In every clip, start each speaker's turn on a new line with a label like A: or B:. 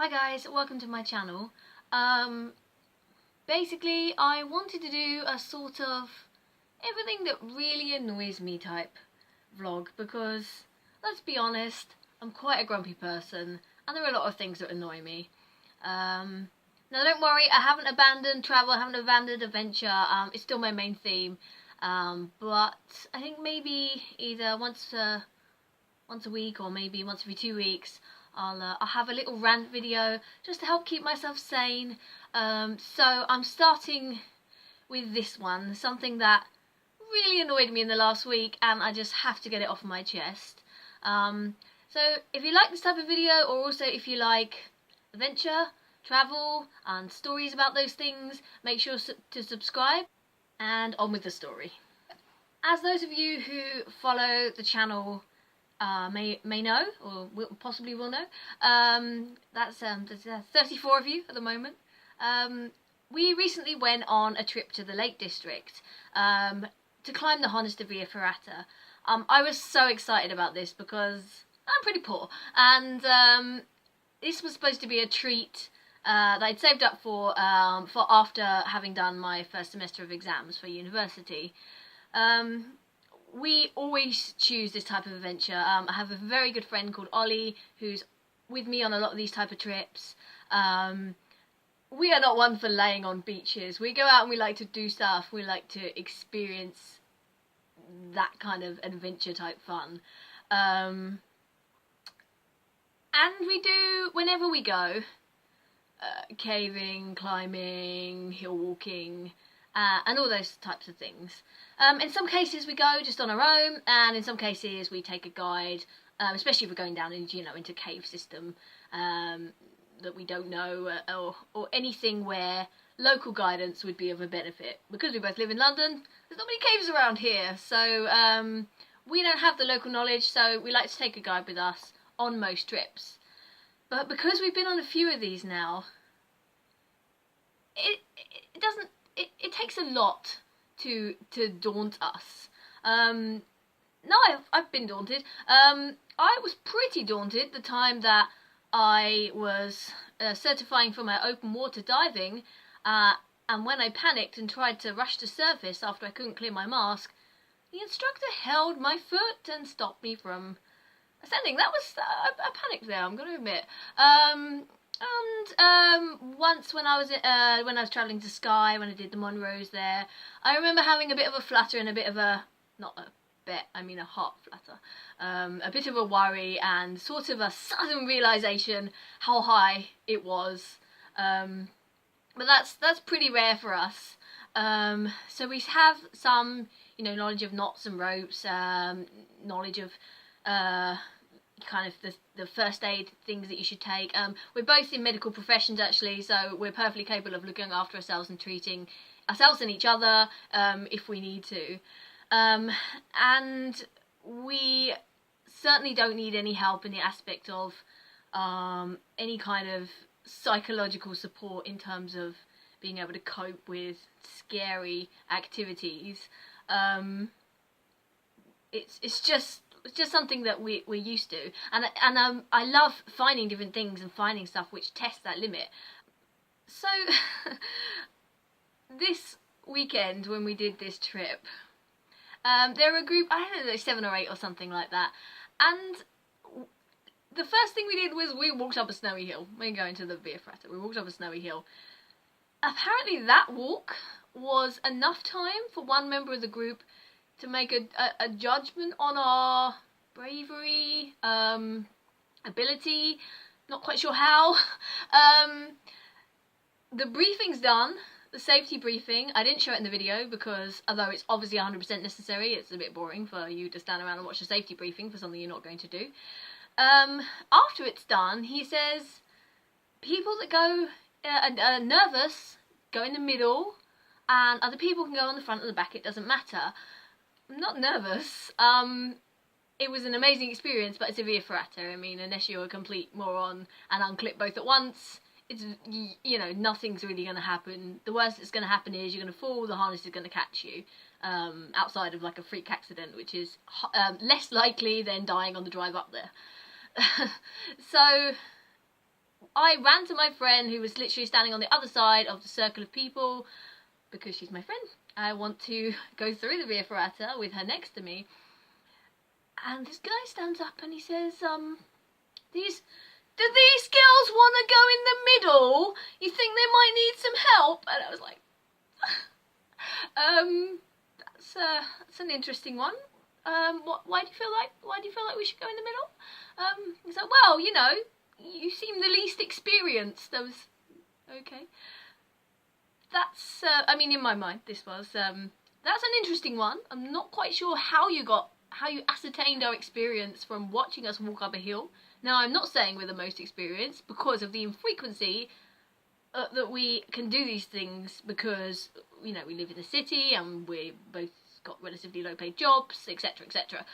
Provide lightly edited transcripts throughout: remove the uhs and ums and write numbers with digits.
A: Hi guys, welcome to my channel. Basically I wanted to do a sort of everything that really annoys me type vlog because, let's be honest, I'm quite a grumpy person and there are a lot of things that annoy me. Now don't worry, I haven't abandoned travel, I haven't abandoned adventure, it's still my main theme, but I think maybe either once a week or maybe once every 2 weeks I'll have a little rant video just to help keep myself sane. So I'm starting with this one, something that really annoyed me in the last week and I just have to get it off my chest. So if you like this type of video, or also if you like adventure, travel and stories about those things, make sure to subscribe, and on with the story. As those of you who follow the channel may know, or possibly will know, there's 34 of you at the moment. We recently went on a trip to the Lake District to climb the Honest Via Ferrata. I was so excited about this because I'm pretty poor, and this was supposed to be a treat that I'd saved up for after having done my first semester of exams for university. We always choose this type of adventure. I have a very good friend called Ollie who's with me on a lot of these type of trips. We are not one for laying on beaches. We go out and we like to do stuff. We like to experience that kind of adventure type fun. And we do, whenever we go, caving, climbing, hill walking, and all those types of things. In some cases we go just on our own, and in some cases we take a guide, especially if we're going down into cave system that we don't know, or anything where local guidance would be of a benefit. Because we both live in London, there's not many caves around here, so we don't have the local knowledge, so we like to take a guide with us on most trips. But because we've been on a few of these now, it takes a lot to daunt us. No, I've been daunted. I was pretty daunted the time that I was certifying for my open water diving, and when I panicked and tried to rush to surface after I couldn't clear my mask, the instructor held my foot and stopped me from ascending. That was I panicked there, I'm going to admit. And once when I was travelling to Skye, when I did the Monroes there, I remember having a bit of a flutter and a bit of a, not a bet, I mean a heart flutter, a bit of a worry and sort of a sudden realisation how high it was. But that's pretty rare for us. So we have some, knowledge of knots and ropes, knowledge of kind of the first aid things that you should take. We're both in medical professions actually, so we're perfectly capable of looking after ourselves and treating ourselves and each other if we need to. And we certainly don't need any help in the aspect of any kind of psychological support in terms of being able to cope with scary activities. It's just something that we're used to, and I love finding different things and finding stuff which test that limit. So this weekend when we did this trip, there were a group, I don't know, 7 or 8 or something like that, and the first thing we did was we walked up a snowy hill. We're going to the Via Ferrata. We walked up a snowy hill. Apparently that walk was enough time for one member of the group to make a judgment on our bravery, ability, not quite sure how. The briefing's done, the safety briefing. I didn't show it in the video because although it's obviously 100% necessary, it's a bit boring for you to stand around and watch a safety briefing for something you're not going to do. After it's done, he says people that go are nervous go in the middle, and other people can go on the front or the back, it doesn't matter. I'm not nervous. It was an amazing experience, but it's a Via Ferrata. I mean, unless you're a complete moron and unclip both at once, it's, nothing's really going to happen. The worst that's going to happen is you're going to fall, the harness is going to catch you, outside of like a freak accident, which is less likely than dying on the drive up there. So I ran to my friend who was literally standing on the other side of the circle of people because she's my friend. I want to go through the via ferrata with her next to me. And this guy stands up and he says, do these girls want to go in the middle? You think they might need some help? And I was like, that's an interesting one. Why do you feel like we should go in the middle? He's like, well, you know, you seem the least experienced. I was, okay. That's, I mean, in my mind, this was, that's an interesting one. I'm not quite sure how you ascertained our experience from watching us walk up a hill. Now, I'm not saying we're the most experienced because of the infrequency that we can do these things because, you know, we live in the city and we both got relatively low paid jobs, etc, etc.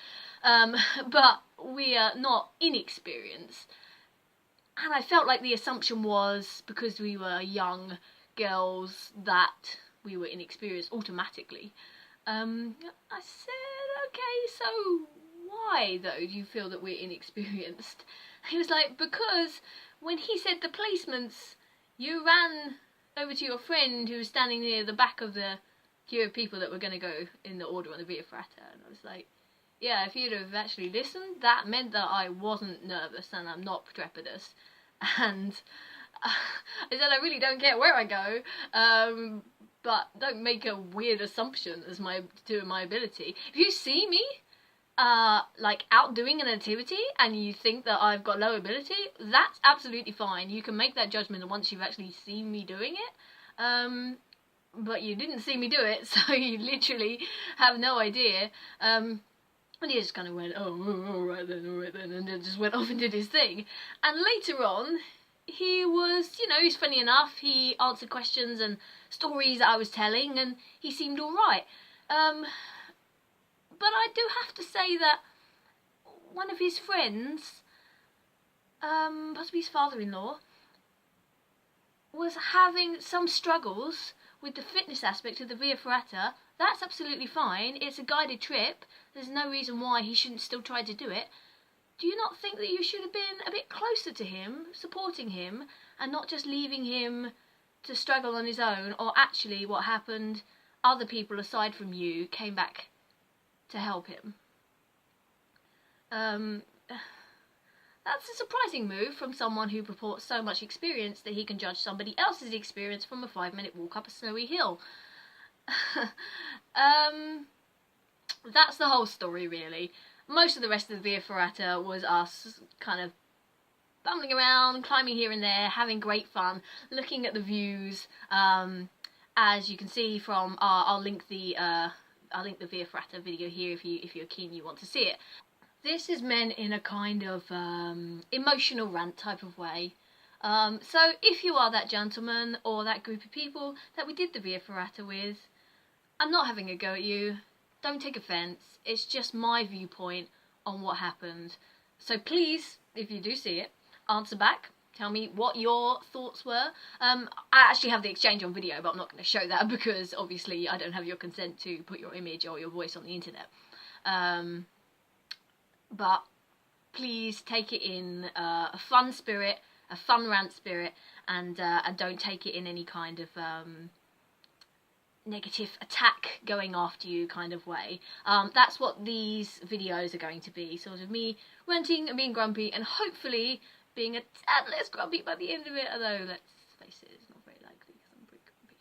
A: But we are not inexperienced. And I felt like the assumption was because we were young girls that we were inexperienced automatically. I said, okay, so why though do you feel that we're inexperienced? He was like, because when he said the placements, you ran over to your friend who was standing near the back of the queue of people that were going to go in the order on the via ferrata. And I was like, yeah, if you'd have actually listened, that meant that I wasn't nervous and I'm not trepidous. And I said, I really don't care where I go, but don't make a weird assumption as to my ability. If you see me, like out doing an activity and you think that I've got low ability, that's absolutely fine. You can make that judgment once you've actually seen me doing it. But you didn't see me do it, so you literally have no idea. And he just kind of went, oh, all right then, and then just went off and did his thing. And later on, he was, you know, he's funny enough. He answered questions and stories that I was telling, and he seemed all right. But I do have to say that one of his friends, possibly his father-in-law, was having some struggles with the fitness aspect of the via ferrata. That's absolutely fine. It's a guided trip. There's no reason why he shouldn't still try to do it. Do you not think that you should have been a bit closer to him, supporting him, and not just leaving him to struggle on his own? Or actually what happened, other people aside from you came back to help him. That's a surprising move from someone who purports so much experience that he can judge somebody else's experience from a 5-minute walk up a snowy hill. That's the whole story, really. Most of the rest of the via ferrata was us kind of bumbling around, climbing here and there, having great fun, looking at the views. As you can see from I'll link the via ferrata video here if you're keen, you want to see it. This is meant in a kind of emotional rant type of way. So if you are that gentleman or that group of people that we did the via ferrata with, I'm not having a go at you. Don't take offence. It's just my viewpoint on what happened. So please, if you do see it, answer back. Tell me what your thoughts were. I actually have the exchange on video, but I'm not going to show that because obviously I don't have your consent to put your image or your voice on the internet. But please take it in a fun spirit, a fun rant spirit, and don't take it in any kind of negative attack going after you kind of way. That's what these videos are going to be, sort of me ranting and being grumpy, and hopefully being a tad less grumpy by the end of it, although let's face it, it's not very likely because I'm pretty grumpy.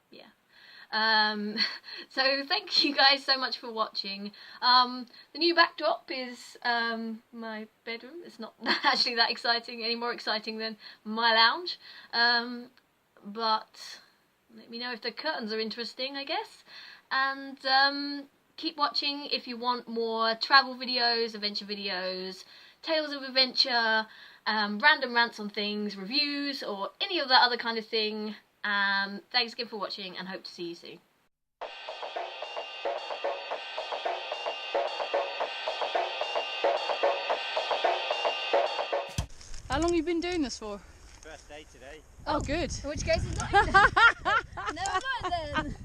A: Yeah. So thank you guys so much for watching. The new backdrop is my bedroom. It's not actually that exciting, any more exciting than my lounge. But let me know if the curtains are interesting, I guess. And keep watching if you want more travel videos, adventure videos, tales of adventure, random rants on things, reviews, or any of that other kind of thing. Thanks again for watching, and hope to see you soon.
B: How long have you been doing this for?
C: First day today.
B: Oh, good.
A: In which case it's not Never mind then.